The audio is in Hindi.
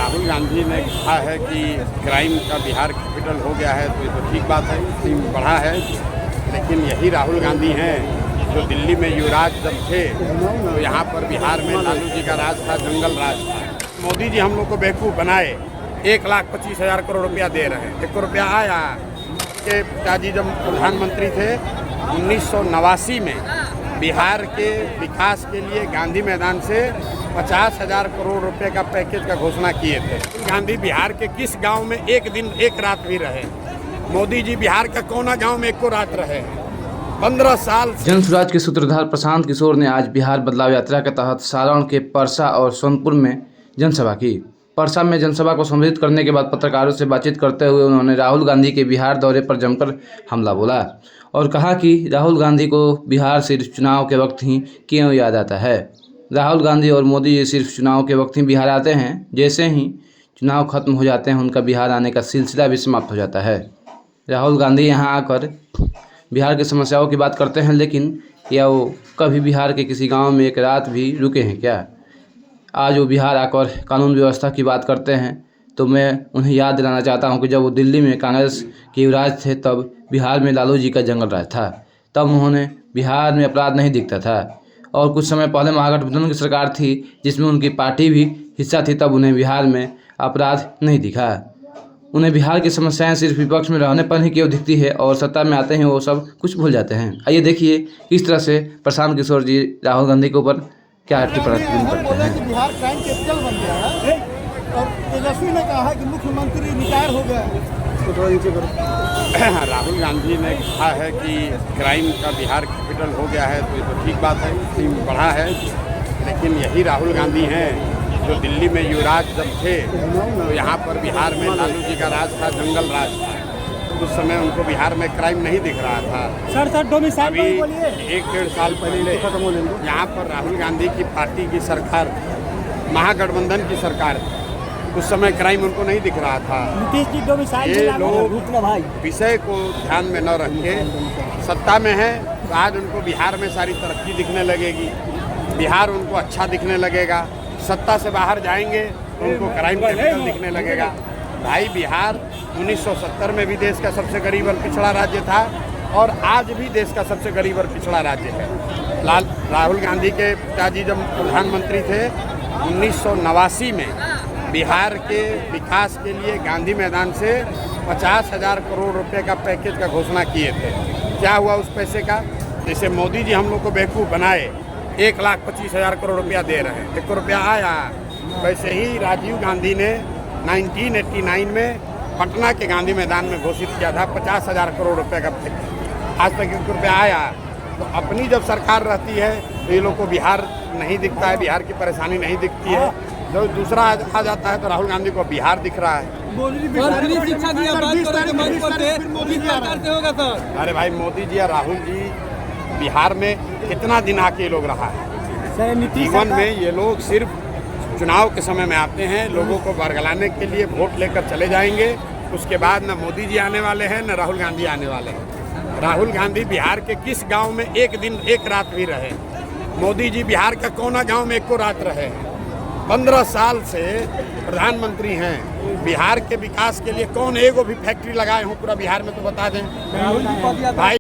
राहुल गांधी ने कहा है कि क्राइम का बिहार कैपिटल हो गया है, तो ये तो ठीक बात है, क्राइम बढ़ा है। लेकिन यही राहुल गांधी हैं जो दिल्ली में युवराज जब थे तो यहाँ पर बिहार में लालू जी का राज था, जंगल राज था। मोदी जी हम लोग को बेवकूफ़ बनाए, 1,25,000 करोड़ रुपया दे रहे हैं। 1 रुपया आया के पिताजी जब प्रधानमंत्री थे 1989 में बिहार के विकास के लिए गांधी मैदान से 50,000 करोड़ रुपए का पैकेज का घोषणा किए थे। गांधी बिहार के किस गांव में एक दिन एक रात भी रहे? मोदी जी बिहार का कोना गांव में एक को रात रहे? 15 साल। जन स्वराज के सूत्रधार प्रशांत किशोर ने आज बिहार बदलाव यात्रा के तहत सारण के परसा और सोनपुर में जनसभा की। परसा में जनसभा को संबोधित करने के बाद पत्रकारों से बातचीत करते हुए उन्होंने राहुल गांधी के बिहार दौरे पर जमकर हमला बोला और कहा कि राहुल गांधी को बिहार सिर्फ चुनाव के वक्त ही क्यों याद आता है। राहुल गांधी और मोदी जी सिर्फ चुनाव के वक्त ही बिहार आते हैं, जैसे ही चुनाव खत्म हो जाते हैं उनका बिहार आने का सिलसिला भी समाप्त हो जाता है। राहुल गांधी यहाँ आकर बिहार की समस्याओं की बात करते हैं, लेकिन या वो कभी बिहार के किसी गांव में एक रात भी रुके हैं क्या? आज वो बिहार आकर कानून व्यवस्था की बात करते हैं, तो मैं उन्हें याद दिलाना चाहता हूं कि जब वो दिल्ली में कांग्रेस के युवराज थे तब बिहार में लालू जी का जंगल राज था। तब उन्होंने बिहार में अपराध नहीं दिखता था, और कुछ समय पहले महागठबंधन की सरकार थी जिसमें उनकी पार्टी भी हिस्सा थी, तब उन्हें बिहार में अपराध नहीं दिखा। उन्हें बिहार की समस्याएं सिर्फ विपक्ष में रहने पर ही क्यों दिखती है और सत्ता में आते हैं वो सब कुछ भूल जाते हैं। आइए देखिए किस तरह से प्रशांत किशोर जी राहुल गांधी के ऊपर क्या टिप्पणी करते हैं। बिहार क्राइम कैपिटल बन गया है और तेजस्वी ने कहा कि मुख्यमंत्री रिटायर हो गया है। राहुल गांधी ने कहा है कि क्राइम का बिहार कैपिटल हो गया है, तो ये तो ठीक बात है, क्राइम बढ़ा है। लेकिन यही राहुल गांधी हैं जो दिल्ली में युवराज जब थे तो यहाँ पर बिहार में लालू जी का राज था, जंगल राज था। उस समय उनको बिहार में क्राइम नहीं दिख रहा था। अभी 1-1.5 साल पहले यहाँ पर राहुल गांधी की पार्टी की सरकार, महागठबंधन की सरकार, उस समय क्राइम उनको नहीं दिख रहा था। ये लोग विषय को ध्यान में न रख के सत्ता में है तो आज उनको बिहार में सारी तरक्की दिखने लगेगी, बिहार उनको अच्छा दिखने लगेगा। सत्ता से बाहर जाएंगे तो उनको क्राइम कैपिटल दिखने लगेगा। भाई बिहार 1970 में भी देश का सबसे गरीब और पिछड़ा राज्य था और आज भी देश का सबसे गरीब और पिछड़ा राज्य है। राहुल गांधी के पिताजी जब प्रधानमंत्री थे 1989 में बिहार के विकास के लिए गांधी मैदान से 50,000 करोड़ रुपए का पैकेज का घोषणा किए थे। क्या हुआ उस पैसे का? जैसे मोदी जी हम लोग को बेवकूफ़ बनाए, 1,25,000 करोड़ रुपया दे रहे हैं। 1 रुपया आया। वैसे ही राजीव गांधी ने 1989 में पटना के गांधी मैदान में घोषित किया था 50,000 करोड़ रुपए का पैकेज। आज तक 1 रुपया आया। तो अपनी जब सरकार रहती है तो ये लोग को बिहार नहीं दिखता है, बिहार की परेशानी नहीं दिखती है। जब दूसरा आ जाता है तो राहुल गांधी को बिहार दिख रहा है। अरे भाई मोदी जी या राहुल जी बिहार में कितना दिन आके ये लोग रहा है? जीवन में ये लोग सिर्फ चुनाव के समय में आते हैं, लोगों को बरगलाने के लिए वोट लेकर चले जाएंगे। उसके बाद न मोदी जी आने वाले हैं न राहुल गांधी आने वाले हैं। राहुल गांधी बिहार के किस गांव में एक दिन एक रात भी रहे? मोदी जी बिहार का कोना गांव में एक को रात रहे? 15 साल से प्रधानमंत्री हैं। बिहार के विकास के लिए कौन एगो भी फैक्ट्री लगाए हों पूरा बिहार में तो बता दें भाई।